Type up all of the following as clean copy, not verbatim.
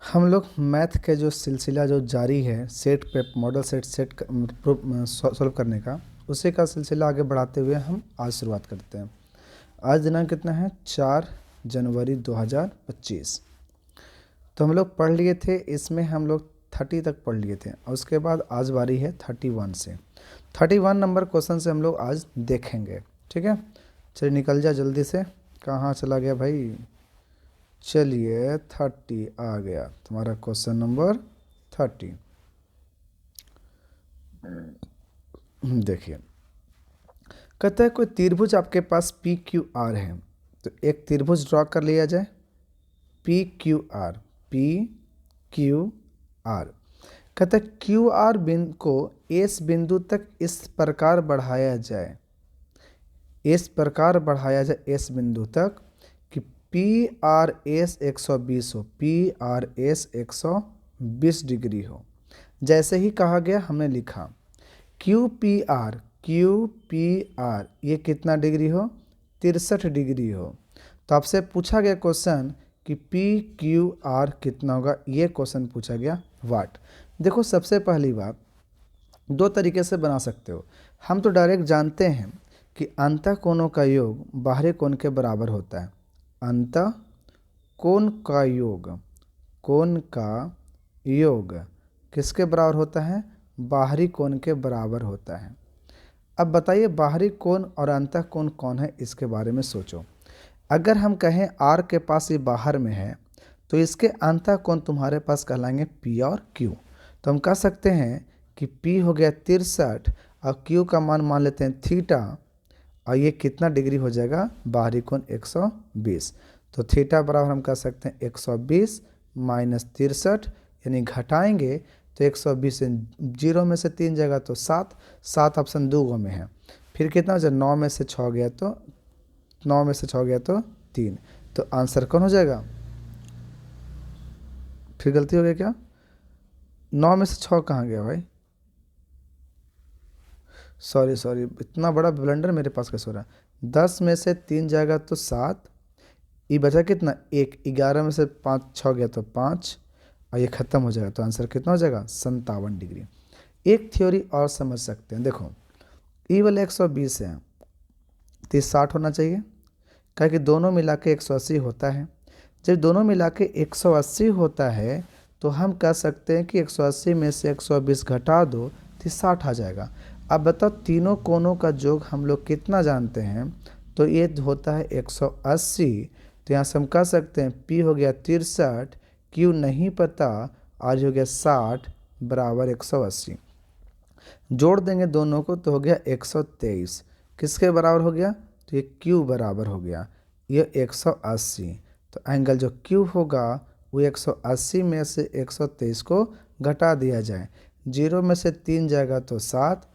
हम लोग मैथ के जो सिलसिला जो जारी है सेट पे मॉडल सेट सॉल्व करने का, उसी का सिलसिला आगे बढ़ाते हुए हम आज शुरुआत करते हैं। आज दिनांक कितना है? 4 जनवरी 2025। तो हम लोग पढ़ लिए थे, इसमें हम लोग 30 तक पढ़ लिए थे और उसके बाद आज बारी है 31 से। 31 नंबर क्वेश्चन से हम लोग आज देखेंगे। ठीक है, चलिए निकल जा जल्दी से। कहाँ चला गया भाई? चलिए 30 आ गया तुम्हारा क्वेश्चन नंबर 30। देखिए, कहता है कोई त्रिभुज आपके पास पी क्यू आर है, तो एक त्रिभुज ड्रॉ कर लिया जाए P Q R. P Q R कहता है क्यू आर बिंदु को एस बिंदु तक इस प्रकार बढ़ाया जाए, इस प्रकार बढ़ाया जाए एस बिंदु तक कि पी आर एस 120 हो, पी आर एस 120 डिग्री हो। जैसे ही कहा गया हमने लिखा Q P R, Q P R ये कितना डिग्री हो? 63 डिग्री हो। तो आपसे पूछा गया क्वेश्चन कि पी क्यू आर कितना होगा, ये क्वेश्चन पूछा गया वाट। देखो, सबसे पहली बात, दो तरीके से बना सकते हो। हम तो डायरेक्ट जानते हैं कि अंतः कोणों का योग बाहरी कोण के बराबर होता है। अंतः कोण का योग, कोण का योग किसके बराबर होता है? बाहरी कोण के बराबर होता है। अब बताइए बाहरी कोण और अंतः कोण कौन है, इसके बारे में सोचो। अगर हम कहें आर के पास ये बाहर में है, तो इसके अंतः कोण तुम्हारे पास कहलाएंगे पी और क्यू। तो हम कह सकते हैं कि पी हो गया 63 और क्यू का मान लेते हैं थीटा, और ये कितना डिग्री हो जाएगा? बाहरी कोण 120। तो थीटा बराबर हम कह सकते हैं 120 माइनस 63, यानी घटाएंगे तो 120 से 0 में से 3 जाएगा तो 7, 7 ऑप्शन 2 में है। फिर कितना हो जाए? 9 में से 6 गया तो 9 में से 6 गया तो 3। तो आंसर कौन हो जाएगा? फिर गलती हो गया क्या? 9 में से 6 कहाँ गया भाई? सॉरी, इतना बड़ा ब्लंडर मेरे पास कैसे हो रहा है? 10 में से 3 जाएगा तो 7, ये बचा कितना? 1। 11 में से 5 6 गया तो 5, और ये ख़त्म हो जाएगा। तो आंसर कितना हो जाएगा? 57 डिग्री। एक थ्योरी और समझ सकते हैं। देखो, ई वाला 120 है तो 60 होना चाहिए, क्या कि दोनों मिला के 180 होता है। जब दोनों मिला के 180 होता है तो हम कह सकते हैं कि 180 में से 120 घटा दो तो 60 आ जाएगा। अब बताओ, तीनों कोणों का योग हम लोग कितना जानते हैं? तो ये होता है 180। तो यहाँ से हम कह सकते हैं P हो गया 63, Q नहीं पता, R हो गया 60 बराबर 180। जोड़ देंगे दोनों को तो हो गया 123। किसके बराबर हो गया? तो ये Q बराबर हो गया ये 180। तो एंगल जो Q होगा वो 180 में से 123 को घटा दिया जाए। 0 में से 3 जाएगा तो 7,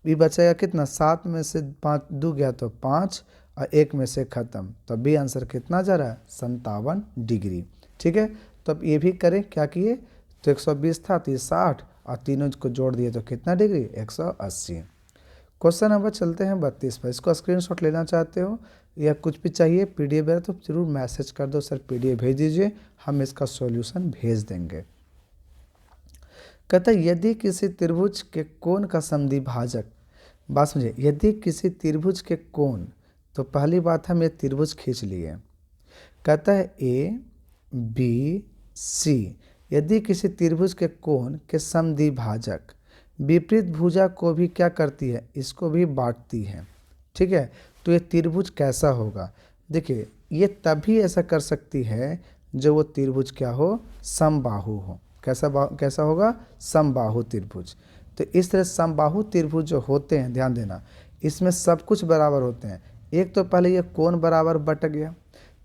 भी बचेगा कितना? 7 में से 5 2 गया तो 5, और 1 में से ख़त्म। तो भी आंसर कितना जा रहा है? 57 डिग्री। ठीक है, तो अब ये भी करें, क्या किए? तो 120 था तो ये 60, और तीनों को जोड़ दिए तो कितना डिग्री? 180। क्वेश्चन नंबर चलते हैं 32 पर। इसको स्क्रीनशॉट लेना चाहते हो या कुछ भी चाहिए पीडीएफ है तो जरूर मैसेज कर दो, सर पीडीएफ भेज दीजिए, हम इसका सॉल्यूशन भेज देंगे। कहता है यदि किसी त्रिभुज के कोण का समद्विभाजक, बात समझिए, यदि किसी त्रिभुज के कोण, तो पहली बात हम ये त्रिभुज खींच लिए। कहता है ए बी सी, यदि किसी त्रिभुज के कोण के समद्विभाजक विपरीत भुजा को भी क्या करती है? इसको भी बांटती है। ठीक है, तो ये त्रिभुज कैसा होगा? देखिए, ये तभी ऐसा कर सकती है जो वो त्रिभुज क्या हो? समबाहु हो। कैसा होगा? समबाहु त्रिभुज। तो इस तरह समबाहु त्रिभुज जो होते हैं, ध्यान देना, इसमें सब कुछ बराबर होते हैं। एक तो पहले ये कोण बराबर बट गया,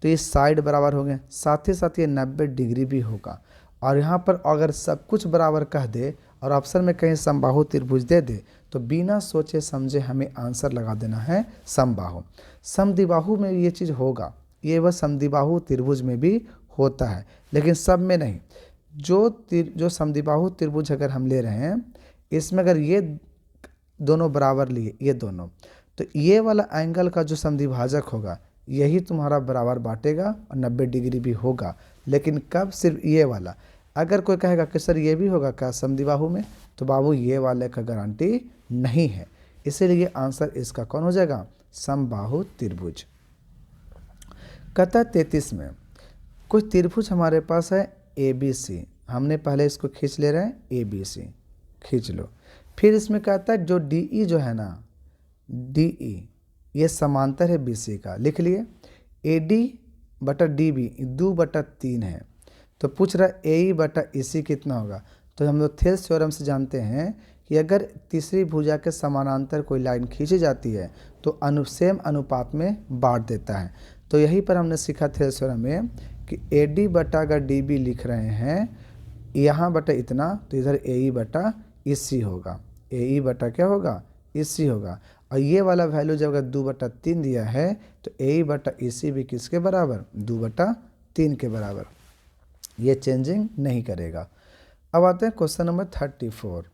तो ये साइड बराबर हो गए, साथ ही साथ ये 90 डिग्री भी होगा। और यहाँ पर अगर सब कुछ बराबर कह दे और ऑप्शन में कहीं समबाहु त्रिभुज दे दे तो बिना सोचे समझे हमें आंसर लगा देना है समबाहु। समद्विबाहु में ये चीज़ होगा, ये वह समद्विबाहु त्रिभुज में भी होता है, लेकिन सब में नहीं। जो समद्विबाहु त्रिभुज अगर हम ले रहे हैं, इसमें अगर ये दोनों बराबर लिए, ये दोनों, तो ये वाला एंगल का जो समद्विभाजक होगा यही तुम्हारा बराबर बांटेगा और 90 डिग्री भी होगा। लेकिन कब? सिर्फ ये वाला। अगर कोई कहेगा कि सर ये भी होगा क्या समद्विबाहु में, तो बाबू ये वाले का गारंटी नहीं है, इसीलिए आंसर इसका कौन हो जाएगा, समबाहु त्रिभुज। कथा 33 में कुछ त्रिभुज हमारे पास है ए बी सी, हमने पहले इसको खींच ले रहे हैं ए बी सी, खींच लो। फिर इसमें कहता है जो डी ई जो है ना, डी ई ये समांतर है बी सी का, लिख लिए। ए डी बटा डी बी 2/3 है, तो पूछ रहा है ए ई बटा ई सी कितना होगा। तो हम लोग थेल्स थ्योरम से जानते हैं कि अगर तीसरी भुजा के समानांतर कोई लाइन खींची जाती है तो सेम अनुपात में बांट देता है। तो यहीं पर हमने सीखा थेल्स थ्योरम में कि ए डी बटा अगर डी बी लिख रहे हैं यहाँ बटा इतना, तो इधर ए ई बटा ई सी होगा, ए ई बटा क्या होगा, ई सी होगा। और ये वाला वैल्यू जब अगर 2/3 दिया है तो ए ई बटा ई सी भी किसके बराबर, 2/3 के बराबर, ये चेंजिंग नहीं करेगा। अब आते हैं क्वेश्चन नंबर 34।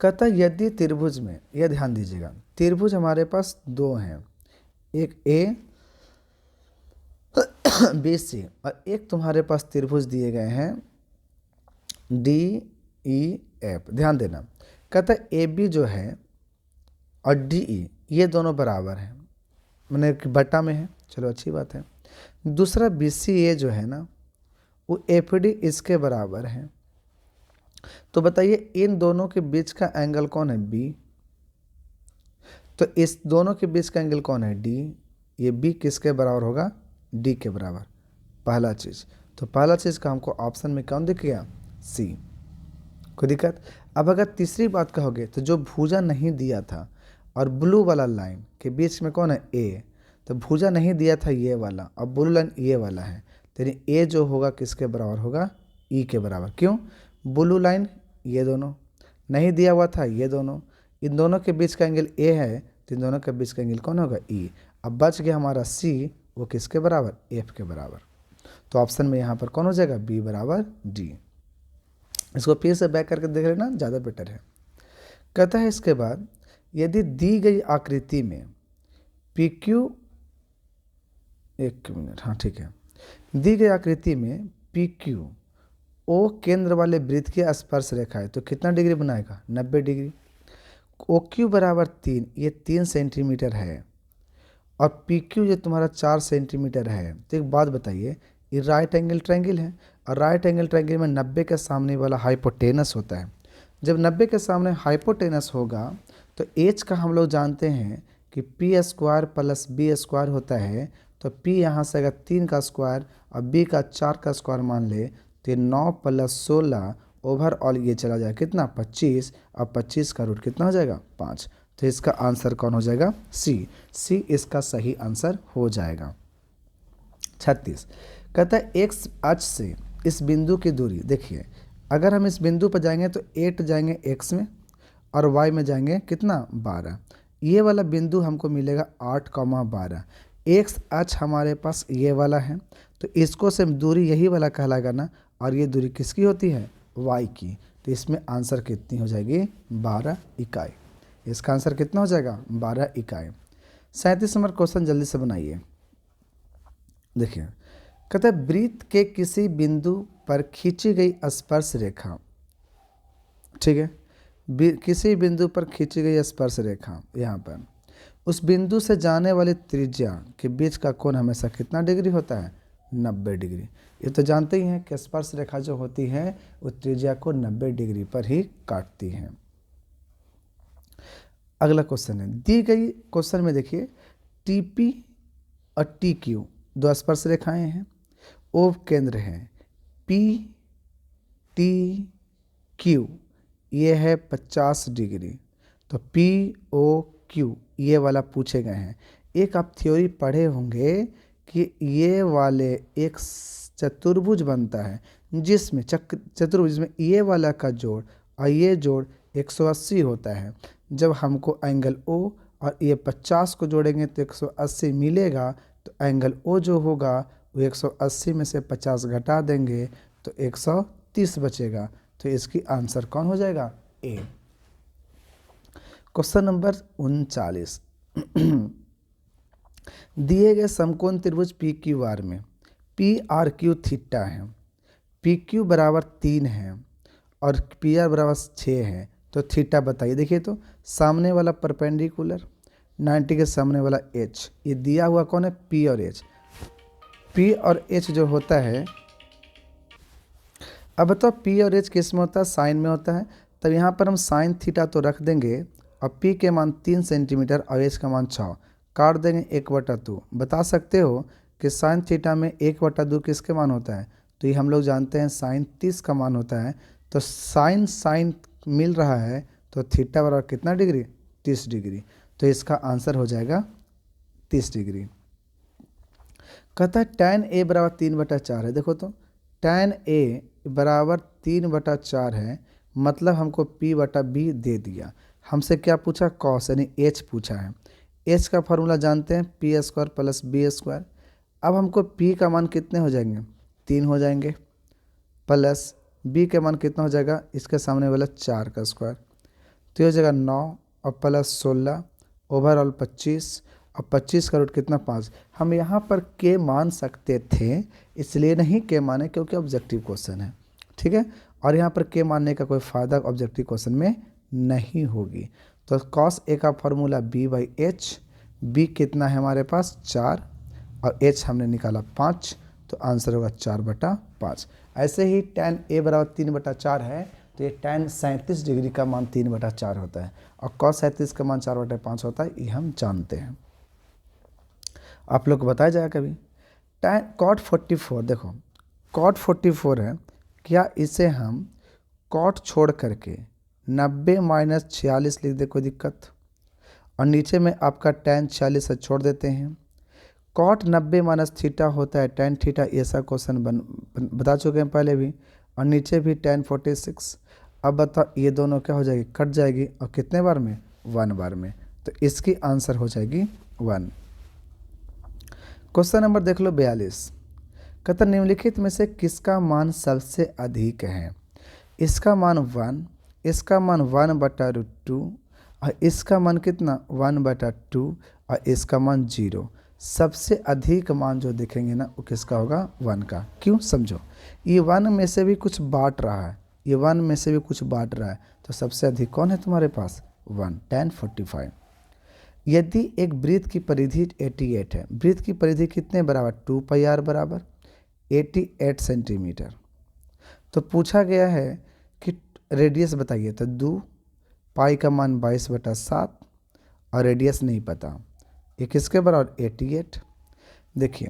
कहता है यदि त्रिभुज में, यह ध्यान दीजिएगा, त्रिभुज हमारे पास दो हैं, एक ए बी सी और एक तुम्हारे पास त्रिभुज दिए गए हैं डी ई एफ। ध्यान देना, कहता है ए बी जो है और डी ई ये दोनों बराबर हैं, मैंने बटा में है, चलो अच्छी बात है। दूसरा बी सी ए जो है ना वो एफ डी इसके बराबर है। तो बताइए इन दोनों के बीच का एंगल कौन है, बी, तो इस दोनों के बीच का एंगल कौन है, डी, ये बी किसके बराबर होगा, डी के बराबर, पहला चीज़। तो पहला चीज़ का हमको ऑप्शन में कौन दिख गया, सी, कोई दिक्कत। अब अगर तीसरी बात कहोगे तो जो भुजा नहीं दिया था और ब्लू वाला लाइन के बीच में कौन है, ए, तो भुजा नहीं दिया था ये वाला और ब्लू लाइन ये वाला है, तो ए जो होगा किसके बराबर होगा, ई के बराबर। क्यों, ब्लू लाइन ये दोनों नहीं दिया हुआ था, ये दोनों, इन दोनों के बीच का एंगल ए है, तो इन दोनों के बीच का एंगल कौन होगा, ई। अब बच गया हमारा सी, वो किसके बराबर, एफ के बराबर। तो ऑप्शन में यहाँ पर कौन हो जाएगा, बी बराबर डी। इसको फिर से बैक करके देख लेना, ज़्यादा बेटर है। कहता है इसके बाद यदि दी गई आकृति में पी क्यू, एक मिनट, हाँ ठीक है, दी गई आकृति में पी क्यू ओ केंद्र वाले वृत्त की स्पर्श रेखा है तो कितना डिग्री बनाएगा, 90 डिग्री। ओ क्यू बराबर 3, ये 3 सेंटीमीटर है और पी क्यू जो तुम्हारा 4 सेंटीमीटर है। तो एक बात बताइए, ये राइट एंगल ट्रायंगल है और राइट एंगल ट्रायंगल में 90 के सामने वाला हाइपोटेनस होता है। जब 90 के सामने हाइपोटेनस होगा तो एच का हम लोग जानते हैं कि P square plus B square होता है। तो पी यहाँ से अगर 3 का स्क्वायर और बी का 4 का स्क्वायर मान ले तो 9 + 16 ओवरऑल ये चला जाएगा कितना, 25, और 25 का रूट कितना हो जाएगा, 5। तो इसका आंसर कौन हो जाएगा, सी, सी इसका सही आंसर हो जाएगा। 36 कहता है एक्स अक्ष से इस बिंदु की दूरी, देखिए अगर हम इस बिंदु पर जाएंगे तो 8 जाएंगे एक्स में और वाई में जाएंगे कितना, 12। ये वाला बिंदु हमको मिलेगा 8,12। एक्स अक्ष हमारे पास ये वाला है, तो इसको से दूरी यही वाला कहलाएगा ना, और ये दूरी किसकी होती है, वाई की। तो इसमें आंसर कितनी हो जाएगी, 12 इकाई। इसका आंसर कितना हो जाएगा, 12 इकाई। 37 नंबर क्वेश्चन जल्दी से बनाइए। देखिए कहते हैं वृत्त के किसी बिंदु पर खींची गई स्पर्श रेखा, ठीक है, किसी बिंदु पर खींची गई स्पर्श रेखा, यहाँ पर उस बिंदु से जाने वाली त्रिज्या के बीच का कोण हमेशा कितना डिग्री होता है, 90 डिग्री। ये तो जानते ही हैं कि स्पर्श रेखा जो होती है वो त्रिज्या को 90 डिग्री पर ही काटती है। अगला क्वेश्चन है, दी गई क्वेश्चन में देखिए टीपी और टी क्यू दो स्पर्श रेखाएं हैं, ओ केंद्र है, पी टी क्यू ये है 50 डिग्री। तो पी ओ क्यू ये वाला पूछे गए हैं। एक आप थ्योरी पढ़े होंगे कि ये वाले एक चतुर्भुज बनता है जिसमें चतुर्भुज में ये वाला का जोड़ और ये जोड़ 180 होता है। जब हमको एंगल ओ और ये 50 को जोड़ेंगे तो 180 मिलेगा, तो एंगल ओ जो होगा वो 180 में से 50 घटा देंगे तो 130 बचेगा। तो इसकी आंसर कौन हो जाएगा, ए। क्वेश्चन नंबर 39 दिए गए समकोण त्रिभुज पी क्यू आर में पी आर क्यू थीटा है, पी क्यू बराबर 3 है और पी आर बराबर 6 है, तो थीटा बताइए। देखिए तो सामने वाला परपेंडिकुलर 90 के सामने वाला एच, ये दिया हुआ कौन है, पी और एच। पी और एच जो होता है, अब बताओ पी और एच किस में होता है, साइन में होता है। तब यहाँ पर हम साइन थीटा तो रख देंगे और पी के मान 3 सेंटीमीटर और एच का मान 6, काट देंगे 1/2। बता सकते हो कि साइन थीटा में 1/2 किसके मान होता है, तो ये हम लोग जानते हैं साइन 30 का मान होता है। तो साइन साइन मिल रहा है तो थीटा बराबर कितना डिग्री, 30 डिग्री। तो इसका आंसर हो जाएगा 30 डिग्री। कहता है tan A बराबर 3/4 है। देखो तो tan A बराबर 3/4 है, मतलब हमको P/B दे दिया। हमसे क्या पूछा, कॉस यानी H पूछा है। H का फार्मूला जानते हैं, P² + B²। अब हमको P का मान कितने हो जाएंगे, 3 हो जाएंगे, प्लस B के मान कितना हो जाएगा, इसके सामने वाला 4 का स्क्वायर, तो ये हो जाएगा 9 और प्लस 16, ओवरऑल 25, और 25 का रूट कितना, 5। हम यहाँ पर के मान सकते थे, इसलिए नहीं के माने क्योंकि ऑब्जेक्टिव क्वेश्चन है, ठीक है। और यहाँ पर के मानने का कोई फ़ायदा ऑब्जेक्टिव क्वेश्चन में नहीं होगी। तो cos A का फार्मूला B/H, B कितना है हमारे पास 4 और H हमने निकाला 5, तो आंसर होगा 4/5। ऐसे ही tan A बराबर 3/4 है, तो ये tan 37 डिग्री का मान 3/4 होता है और cos 37 का मान 4/5 होता है, ये हम जानते हैं। आप लोग को बताया जाएगा कभी। cot 44, देखो cot 44 है, क्या इसे हम cot छोड़ करके 90 - 46 लिख दे, कोई दिक्कत। और नीचे में आपका tan 46 है, छोड़ देते हैं। cot 90 - थीटा होता है tan थीटा, ऐसा क्वेश्चन बता चुके हैं पहले भी। और नीचे भी tan 46। अब बताओ ये दोनों क्या हो जाएगी, कट जाएगी, और कितने बार में, 1 बार में। तो इसकी आंसर हो जाएगी 1। क्वेश्चन नंबर देख लो 42। कहता निम्नलिखित में से किसका मान सबसे अधिक है। इसका मान 1, इसका मान 1/√2 और इसका मान कितना, 1/2 और इसका मान 0। सबसे अधिक मान जो देखेंगे ना, वो किसका होगा, 1 का। क्यों, समझो। ये 1 में से भी कुछ बांट रहा है, ये 1 में से भी कुछ बांट रहा है, तो सबसे अधिक कौन है तुम्हारे पास, 1, tan 45। यदि एक वृत्त की परिधि 88 है, वृत्त की परिधि कितने बराबर, 2πr बराबर 88 सेंटीमीटर। तो पूछा गया है कि रेडियस बताइए, तो 2 पाई का मान 22/7 और रेडियस नहीं पता, ये किसके बराबर, 88। देखिए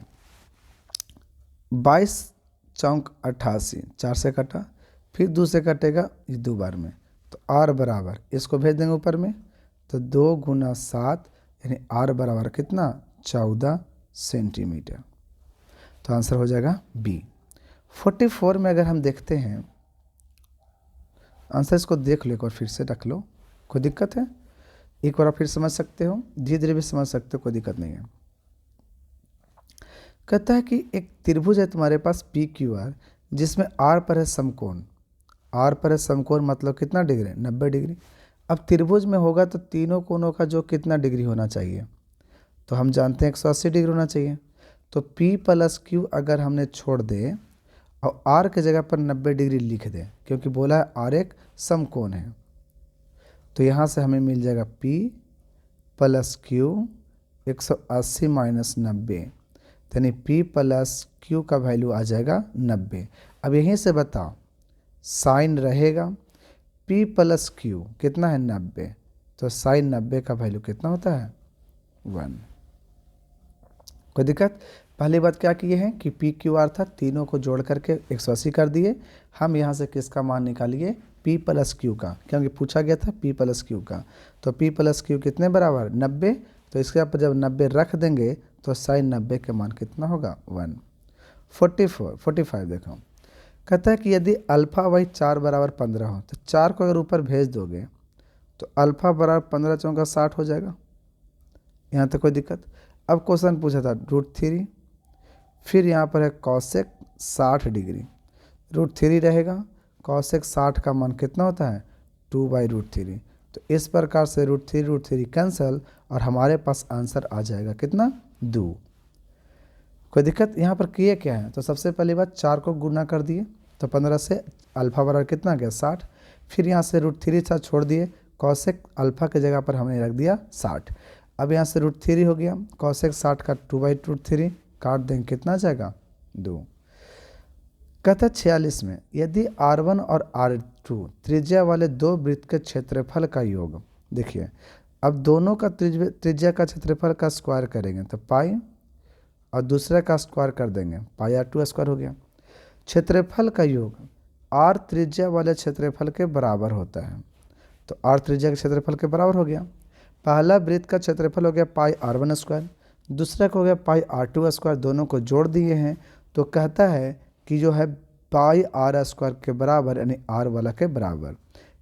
22 चौक 88, 4 से कटा, फिर 2 से कटेगा, ये 2 बार में, तो r बराबर, इसको भेज देंगे ऊपर में, तो 2 × 7 यानी r बराबर कितना, 14 सेंटीमीटर। तो आंसर हो जाएगा बी। 44 में अगर हम देखते हैं आंसर, इसको देख लो एक बार, फिर से रख लो, कोई दिक्कत है, एक बार आप फिर समझ सकते हो, धीरे धीरे भी समझ सकते हो, कोई दिक्कत नहीं है। कहता है कि एक त्रिभुज है तुम्हारे पास PQR, जिसमें R पर है समकोण, R पर है समकोण मतलब कितना डिग्री, 90 डिग्री। अब त्रिभुज में होगा तो तीनों कोणों का जो कितना डिग्री होना चाहिए, तो हम जानते हैं 180 डिग्री होना चाहिए। तो P + Q अगर हमने छोड़ दे और R के जगह पर 90 डिग्री लिख दे, क्योंकि बोला है R एक समकोण है, तो यहाँ से हमें मिल जाएगा P + Q 180 - 90, यानी P + Q का वैल्यू आ जाएगा 90। अब यहीं से बताओ, साइन रहेगा, P + Q कितना है, 90, तो साइन 90 का वैल्यू कितना होता है, 1। कोई दिक्कत। पहली बात क्या किए हैं कि PQR था, तीनों को जोड़ करके 180 कर दिए। हम यहाँ से किसका मान निकालिए, P + Q का, क्योंकि पूछा गया था P + Q का। तो P + Q कितने बराबर, 90, तो इसके ऊपर जब 90 रख देंगे तो साइन 90 के मान कितना होगा, 1। 45 देखो, कहता है कि यदि α/4 बराबर 15 हो, तो 4 को अगर ऊपर भेज दोगे तो अल्फ़ा बराबर 15 चौका 60 हो जाएगा। यहाँ तक कोई दिक्कत। अब क्वेश्चन पूछा था √3, फिर यहाँ पर है कॉसेक 60 डिग्री, √3 रहेगा, कॉसेक 60 का मान कितना होता है, 2/√3। तो इस प्रकार से √3 कैंसल और हमारे पास आंसर आ जाएगा कितना, 2। कोई दिक्कत। यहाँ पर किए क्या है, तो सबसे पहली बात 4 को गुना कर दिए, तो 15 से अल्फ़ा बराबर कितना गया 60। फिर यहाँ से √3 था छोड़ दिए, कॉसेक अल्फ़ा की जगह पर हमने रख दिया 60। अब यहाँ से √3 हो गया, कॉसेक 60 का 2/√3 काट देंगे, कितना जाएगा 2। कथा 46 में यदि R1 और R2 त्रिज्या वाले दो वृत्त के क्षेत्रफल का योग, देखिए अब दोनों का त्रिज्या का क्षेत्रफल का स्क्वायर करेंगे तो पाई और दूसरे का स्क्वायर कर देंगे, πr² हो गया। क्षेत्रफल का योग R त्रिज्या वाले क्षेत्रफल के बराबर होता है, तो R त्रिज्या के क्षेत्रफल के बराबर हो गया। पहला वृत्त का क्षेत्रफल हो गया πr1², दूसरा का हो गया πr2², दोनों को जोड़ दिए हैं तो कहता है कि जो है πr² के बराबर यानी R वाला के बराबर।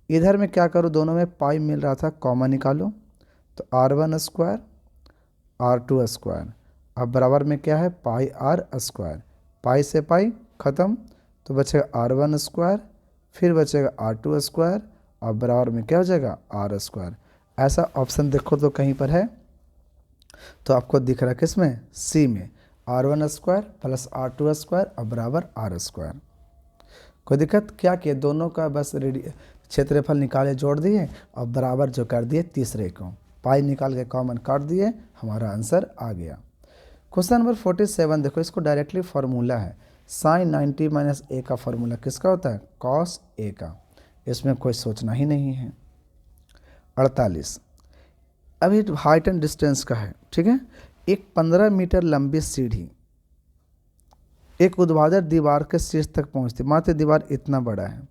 इधर में क्या करूँ, दोनों में पाई मिल रहा था, कॉमन निकालो तो R1² R2², अब बराबर में क्या है πr², पाई से पाई ख़त्म तो बचेगा R1², फिर बचेगा R2² और बराबर में क्या हो जाएगा R²। ऐसा ऑप्शन देखो तो कहीं पर है, तो आपको दिख रहा है किस में, सी में, R1² + R2² और बराबर R²। कोई दिक्कत क्या किए, दोनों का बस क्षेत्रफल निकाले जोड़ दिए और बराबर जो कर दिए तीसरे को, पाई निकाल के कॉमन काट दिए, हमारा आंसर आ गया। क्वेश्चन नंबर 47 देखो, इसको डायरेक्टली फार्मूला है, sin 90 - a का फार्मूला किसका होता है, cos a का, इसमें कोई सोचना ही नहीं है। 48 अभी हाइट एंड डिस्टेंस का है, ठीक है। एक 15 मीटर लंबी सीढ़ी एक ऊर्ध्वाधर दीवार के शीर्ष तक पहुंचती, मात्र दीवार इतना बड़ा है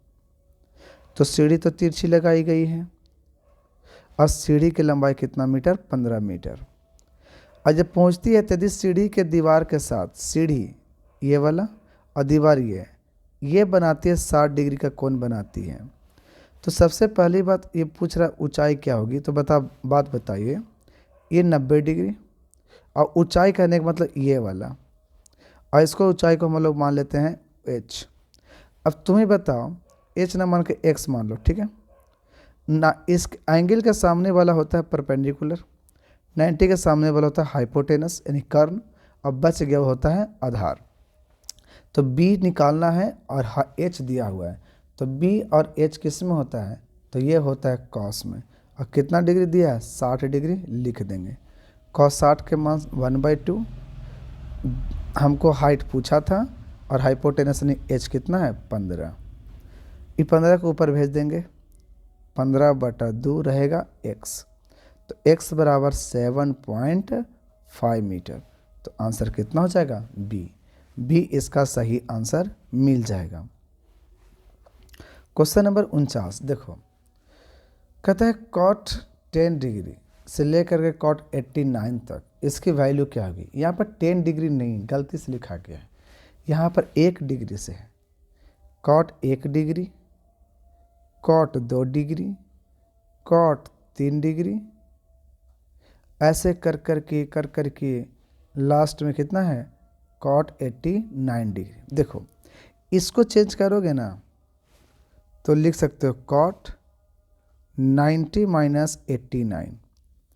तो सीढ़ी तो तिरछी लगाई गई है और सीढ़ी की लंबाई कितना मीटर, 15 मीटर। और जब पहुंचती है यदि सीढ़ी के दीवार के साथ सीढ़ी ये वाला और दीवार ये बनाती है 60 डिग्री का कोण बनाती है, तो सबसे पहली बात ये पूछ रहा ऊंचाई क्या होगी, तो बात बताइए, ये 90 डिग्री और ऊंचाई कहने का मतलब ये वाला, और इसको ऊंचाई को हम लोग मान लेते हैं h। अब तुम्हें बताओ, h ना मान के x मान लो, ठीक है ना। इस एंगल के सामने वाला होता है परपेंडिकुलर, 90 के सामने वाला होता है हाइपोटेनस यानी कर्ण, और बच गया होता है आधार। तो b निकालना है और h दिया हुआ है, तो b और h किस में होता है, तो ये होता है cos में, और कितना डिग्री दिया है 60 डिग्री लिख देंगे। cos 60 के मान 1/2, हमको हाइट पूछा था और हाइपोटेनस यानी h कितना है 15, ये 15 को ऊपर भेज देंगे, 15/2 रहेगा x, तो x बराबर 7.5 मीटर, तो आंसर कितना हो जाएगा बी इसका सही आंसर मिल जाएगा। क्वेश्चन नंबर 49 देखो, कहता है cot 10 डिग्री से लेकर के cot 89 तक इसकी वैल्यू क्या होगी। यहाँ पर 10 डिग्री नहीं, गलती से लिखा गया है, यहाँ पर 1 डिग्री से है, cot 1 degree, cot 2 degree, cot 3 degree, ऐसे कर करके लास्ट में कितना है cot 89 डिग्री। देखो इसको चेंज करोगे ना तो लिख सकते हो cot 90 - 89,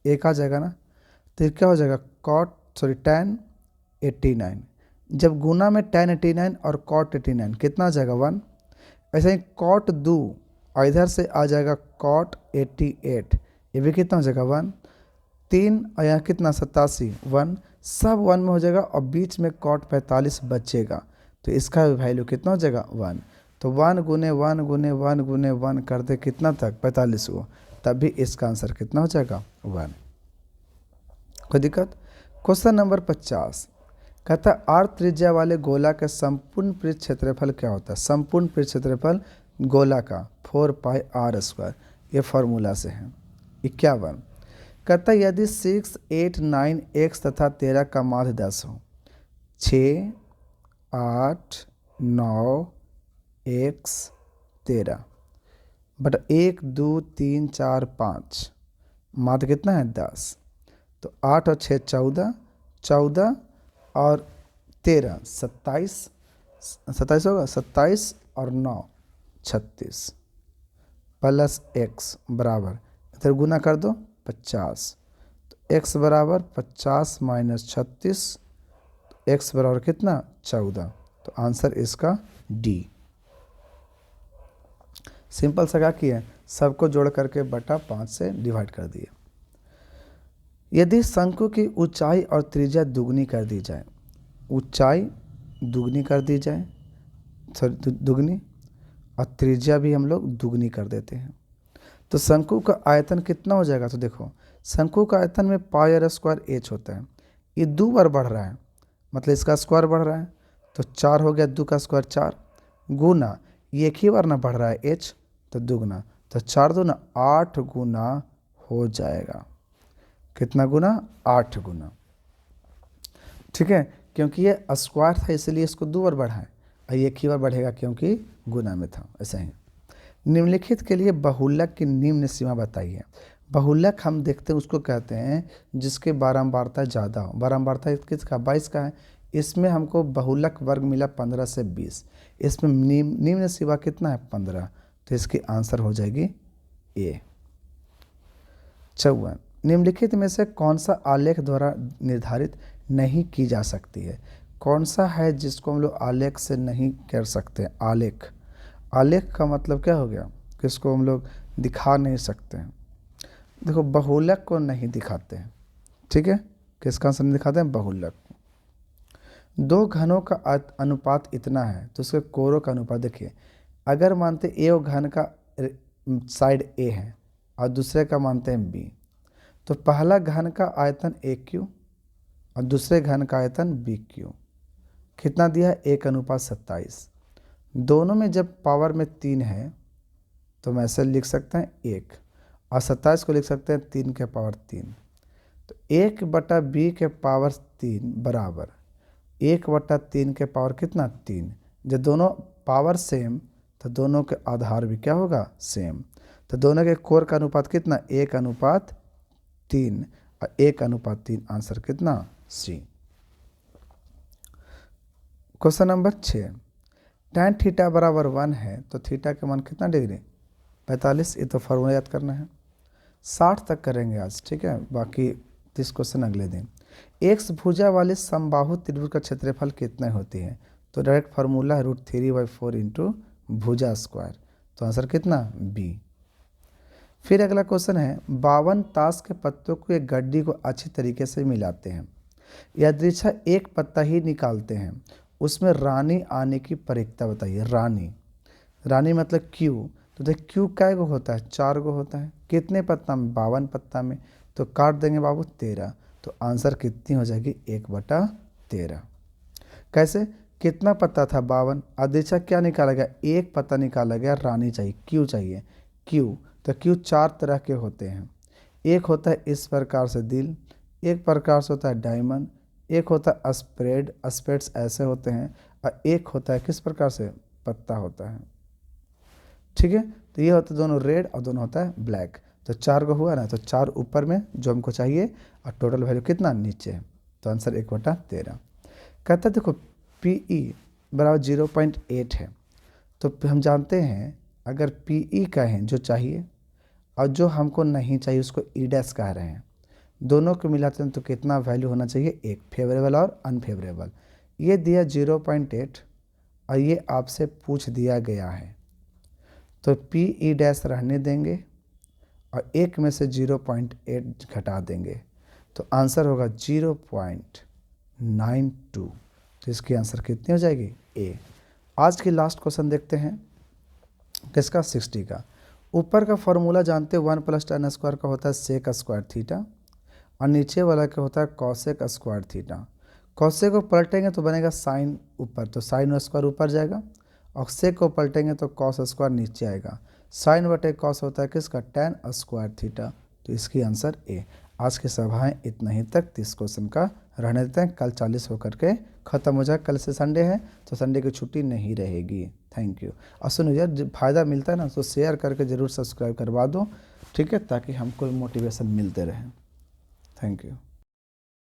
एक आ जाएगा ना, तो क्या हो जाएगा tan 89, जब गुना में tan 89 और cot 89 कितना आ जाएगा 1। ऐसे ही cot 2 और इधर से आ जाएगा cot 88, ये भी कितना हो जाएगा 1। 3 और यहाँ कितना 87 1, सब 1 में हो जाएगा और बीच में cot 45 बचेगा, तो इसका वैल्यू कितना हो जाएगा 1। तो 1 गुने 1 गुने 1 गुने 1 कर दे कितना तक 45 को, तब भी इसका आंसर कितना हो जाएगा 1। कोई दिक्कत। क्वेश्चन नंबर 50 कहता है r त्रिज्या वाले गोला का संपूर्ण पृष्ठ क्षेत्रफल क्या होता है। संपूर्ण पृष्ठ क्षेत्रफल गोला का 4πr², ये फार्मूला से है। 51 कहता है यदि 6 8 9 x तथा 13 का माध्य 10 हो, 6 8 9 x 13 बट 1 2 3 4 5 माध्य कितना है 10, तो 8 और 6 14, 14 और 13 27, 27 होगा, 27 और 9 36 प्लस x बराबर इधर गुना कर दो 50, तो x बराबर 50 - 36, x बराबर कितना 14, तो आंसर इसका डी। सिंपल सा क्या किया, सबको जोड़ करके बटा 5 से डिवाइड कर दिए। यदि शंकु की ऊंचाई और त्रिज्या दुगनी कर दी जाए, ऊंचाई दुगनी कर दी जाए, सॉरी दुगनी, और त्रिज्या भी हम लोग दुगनी कर देते हैं, तो शंकु का आयतन कितना हो जाएगा। तो देखो शंकु का आयतन में पाई आर स्क्वायर एच होता है, ये 2 बार बढ़ रहा है, मतलब इसका स्क्वायर बढ़ रहा है, तो 4 हो गया, 2 का स्क्वायर 4, गुना ये एक ही बार ना बढ़ रहा है एच, तो दुगना, तो 4 दूना 8 गुना हो जाएगा। कितना गुना, 8 गुना। ठीक है, क्योंकि ये स्क्वायर था इसलिए इसको 2 बार बढ़ा है, और ये एक ही बार बढ़ेगा क्योंकि गुना में था, ऐसा ही। निम्नलिखित के लिए बहुलक की निम्न सीमा बताइए। बहुलक हम देखते हैं उसको कहते हैं जिसके बारंबारता ज़्यादा हो। बारंबारता किसका, 22 का है। इसमें हमको बहुलक वर्ग मिला 15 से 20, इसमें निम्न सीमा कितना है, 15, तो इसकी आंसर हो जाएगी ए। 54, निम्नलिखित में से कौन सा आलेख द्वारा निर्धारित नहीं की जा सकती है। कौन सा है जिसको हम लोग आलेख से नहीं कर सकते। आलेख, आलेख का मतलब क्या हो गया, किसको हम लोग दिखा नहीं सकते हैं। देखो बहुलक को नहीं दिखाते हैं, ठीक है, किसका आंसर नहीं दिखाते हैं, बहुलक। 2 घनों का अनुपात इतना है, तो उसके कोरों का अनुपात देखिए, अगर मानते ए घन का साइड ए है और दूसरे का मानते हैं बी, तो पहला घन का आयतन ए क्यू और दूसरे घन का आयतन बी क्यू, कितना दिया है, 1:27। दोनों में जब पावर में 3 है तो हम ऐसे लिख सकते हैं 1, और 27 को लिख सकते हैं 3 के पावर 3, तो 1/b के पावर 3 बराबर 1/3 के पावर कितना, 3। जब दोनों पावर सेम तो दोनों के आधार भी क्या होगा, सेम, तो दोनों के कोर का अनुपात कितना, 1:3, और 1:3, आंसर कितना, सी। क्वेश्चन नंबर 6, tan थीटा बराबर 1 है तो थीटा के मान कितना डिग्री, 45। ये तो फॉर्मूला याद करना है। 60 तक करेंगे आज, ठीक है, बाकी 30 क्वेश्चन अगले दिन। एक्स भुजा वाले समबाहु त्रिभुज का क्षेत्रफल कितने होती है, तो डायरेक्ट फार्मूला है √3/4 इंटू भुजा स्क्वायर, तो आंसर कितना, बी। फिर अगला क्वेश्चन है, 52 ताश के पत्तों को एक गड्डी को अच्छी तरीके से मिलाते हैं, यादृच्छा एक पत्ता ही निकालते हैं, उसमें रानी आने की परिकता बताइए। रानी, रानी मतलब क्यू, तो देख क्यू कै गो होता है, 4 गो होता है, कितने पत्ता में, 52 पत्ता में, तो काट देंगे बाबू 13, तो आंसर कितनी हो जाएगी, 1/13। कैसे, कितना पत्ता था, 52, यादृच्छा क्या निकाला गया, एक पत्ता निकाला गया, रानी चाहिए, क्यू चाहिए, क्यू, तो क्यू 4 तरह के होते हैं। एक होता है इस प्रकार से दिल, एक प्रकार से होता है डायमंड, एक होता है स्प्रेड, स्प्रेड्स ऐसे होते हैं, और एक होता है किस प्रकार से, पत्ता होता है, ठीक है। तो ये होता है दोनों रेड और दोनों होता है ब्लैक, तो 4 को हुआ ना, तो 4 ऊपर में जो हमको चाहिए, और टोटल वैल्यू कितना नीचे है, तो आंसर 1/13। कहता है देखो PE बराबर 0.8 है, तो हम जानते हैं अगर PE कहें जो चाहिए और जो हमको नहीं चाहिए उसको E' कह रहे हैं, दोनों को मिलाते हैं तो कितना वैल्यू होना चाहिए, एक फेवरेबल और अनफेवरेबल। ये दिया 0.8 और ये आपसे पूछ दिया गया है, तो PE' रहने देंगे और एक में से 0.8 घटा देंगे, तो आंसर होगा 0.92, तो इसकी आंसर कितनी हो जाएगी, ए। आज की लास्ट क्वेश्चन देखते हैं, किसका, 60 का। ऊपर का फॉर्मूला जानते हैं, 1 + tan स्क्वायर का होता है सेक स्क्वायर थीटा, और नीचे वाला क्या होता है, कॉसेक स्क्वायर थीटा। कॉसेक को पलटेंगे तो बनेगा साइन ऊपर, तो साइन स्क्वायर ऊपर जाएगा, और सेक को पलटेंगे तो कॉस स्क्वायर नीचे आएगा। साइन बटे कॉस होता है किसका, tan स्क्वायर थीटा, तो इसकी आंसर ए। आज की सभाएं इतना ही तक, 30 क्वेश्चन का रहने देते हैं, कल 40 होकर के ख़त्म हो जाए। कल से संडे है तो संडे की छुट्टी नहीं रहेगी। Thank you. और सुनो यार, जब फ़ायदा मिलता है ना तो शेयर करके ज़रूर सब्सक्राइब करवा दो, ठीक है, ताकि हमको मोटिवेशन मिलते रहे। Thank you.